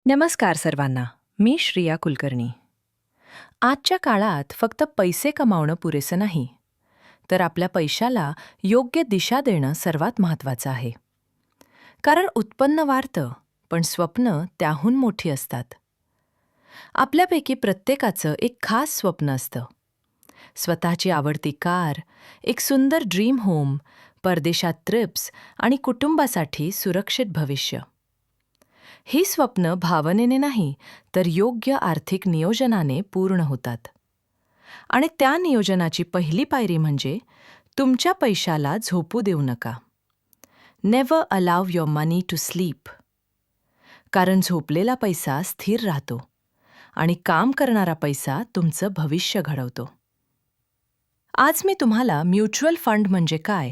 नमस्कार सर्वांना. मी श्रिया कुलकर्णी. आजच्या काळात फक्त पैसे कमावणं पुरेसं नाही, तर आपल्या पैशाला योग्य दिशा देणं सर्वात महत्त्वाचं आहे. कारण उत्पन्न वाढतं, पण स्वप्न त्याहून मोठी असतात. आपल्यापैकी प्रत्येकाचं एक खास स्वप्न असतं. स्वतःची आवडती कार, एक सुंदर ड्रीम होम, परदेशात ट्रिप्स आणि कुटुंबासाठी सुरक्षित भविष्य. ही स्वप्न भावनेने नाही, तर योग्य आर्थिक नियोजनाने पूर्ण होतात. आणि त्या नियोजनाची पहिली पायरी म्हणजे तुमच्या पैशाला झोपू देऊ नका. Never allow your money to sleep. कारण झोपलेला पैसा स्थिर राहतो आणि काम करणारा पैसा तुमचं भविष्य घडवतो. आज मी तुम्हाला म्युच्युअल फंड म्हणजे काय,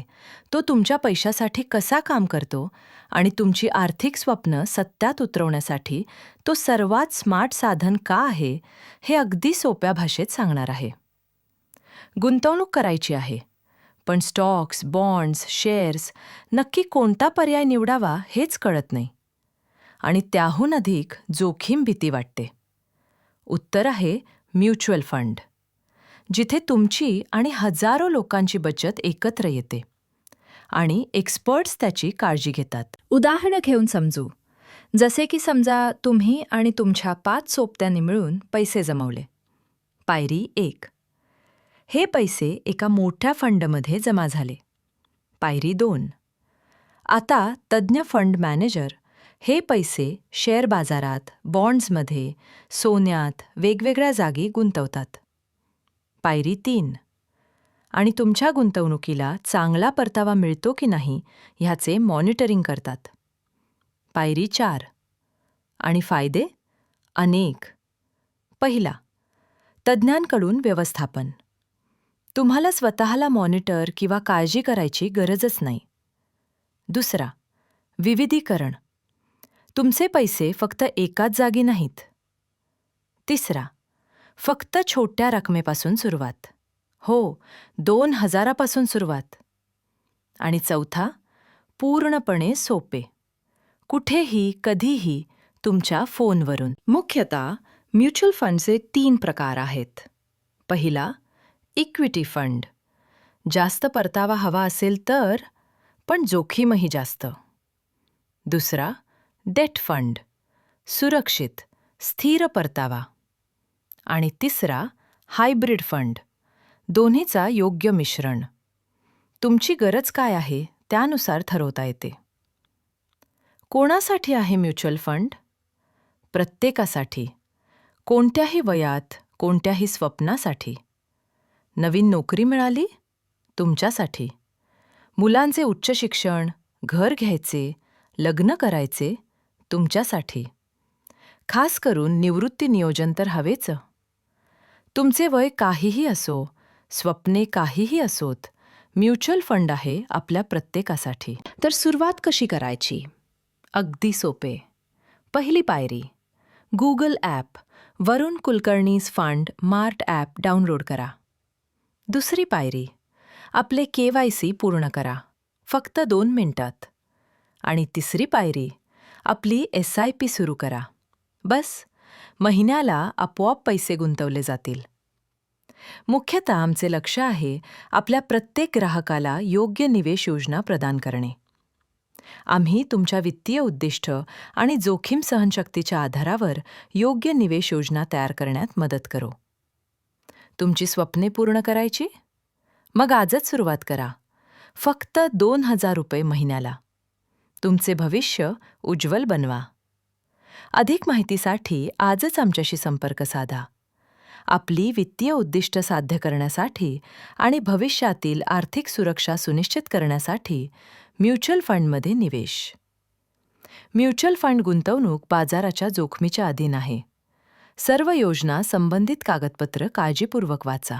तो तुमच्या पैशासाठी कसा काम करतो आणि तुमची आर्थिक स्वप्न सत्यात उतरवण्यासाठी तो सर्वात स्मार्ट साधन का आहे, हे अगदी सोप्या भाषेत सांगणार आहे. गुंतवणूक करायची आहे, पण स्टॉक्स, बॉन्ड्स, शेअर्स नक्की कोणता पर्याय निवडावा हेच कळत नाही. आणि त्याहून अधिक जोखीम भीती वाटते. उत्तर आहे म्युच्युअल फंड, जिथे तुमची आणि हजारो लोकांची बचत एकत्र येते आणि एक्सपर्ट्स त्याची काळजी घेतात. उदाहरण घेऊन समजू. जसे की समजा तुम्ही आणि तुमच्या 5 सोबत्यांनी मिळून पैसे जमवले. पायरी 1. हे पैसे एका मोठ्या फंडमध्ये जमा झाले. पायरी 2. आता तज्ज्ञ फंड मॅनेजर हे पैसे शेअर बाजारात, बॉन्ड्समध्ये, सोन्यात, वेगवेगळ्या जागी गुंतवतात. पायरी 3. आणि तुमच्या गुंतवणुकीला चांगला परतावा मिळतो की नाही ह्याचे मॉनिटरिंग करतात. पायरी 4. आणि फायदे अनेक. पहिला, तज्ज्ञांकडून व्यवस्थापन. तुम्हाला स्वतःला मॉनिटर किंवा काळजी करायची गरजच नाही. दुसरा, विविधीकरण. तुमचे पैसे फक्त एकाच जागी नाहीत. तिसरा, फक्त छोट्या रकमेपासून सुरुवात. हो, 2000 पासून सुरुवात. आणि चौथा, पूर्णपणे सोपे. कुठेही, कधीही, तुमच्या फोनवरून. मुख्यतः म्युच्युअल फंडचे 3 प्रकार आहेत. पहिला, इक्विटी फंड. जास्त परतावा हवा असेल तर, पण जोखीमही जास्त. दुसरा, डेट फंड. सुरक्षित, स्थिर परतावा. आणि तिसरा, हायब्रिड फंड. दोन्हीचा योग्य मिश्रण. तुमची गरज काय आहे त्यानुसार ठरवता येते. कोणासाठी आहे म्युच्युअल फंड? प्रत्येकासाठी. कोणत्याही वयात, कोणत्याही स्वप्नासाठी. नवीन नोकरी मिळाली? तुमच्यासाठी. मुलांचे उच्च शिक्षण, घर घ्यायचे, लग्न करायचे? तुमच्यासाठी. खास करून निवृत्ती नियोजन तर हवेच. तुमचे वय काहीही असो, स्वप्ने काहीही असोत, म्युच्युअल फंड आहे आपल्या प्रत्येकासाठी. तर सुरुवात कशी करायची? अगदी सोपे. पहिली पायरी, गुगल ॲप वरुण कुलकर्णीज फंड मार्ट ॲप डाउनलोड करा. दुसरी पायरी, आपले KYC पूर्ण करा, फक्त 2 मिनिटात. आणि तिसरी पायरी, आपली SIP सुरू करा. बस, महिन्याला आपोआप पैसे गुंतवले जातील. मुख्यतः आमचे लक्ष आहे आपल्या प्रत्येक ग्राहकाला योग्य निवेश योजना प्रदान करणे. आम्ही तुमच्या वित्तीय उद्दिष्ट आणि जोखीम सहनशक्तीच्या आधारावर योग्य निवेश योजना तयार करण्यात मदत करू. तुमची स्वप्ने पूर्ण करायची? मग आजच सुरुवात करा. फक्त 2000 रुपये महिन्याला. तुमचे भविष्य उज्ज्वल बनवा. अधिक माहितीसाठी आजच आमच्याशी संपर्क साधा. आपली वित्तीय उद्दिष्ट साध्य करण्यासाठी आणि भविष्यातील आर्थिक सुरक्षा सुनिश्चित करण्यासाठी म्युच्युअल फंडमध्ये निवेश. म्युच्युअल फंड गुंतवणूक बाजाराच्या जोखमीच्या अधीन आहे. सर्व योजना संबंधित कागदपत्र काळजीपूर्वक वाचा.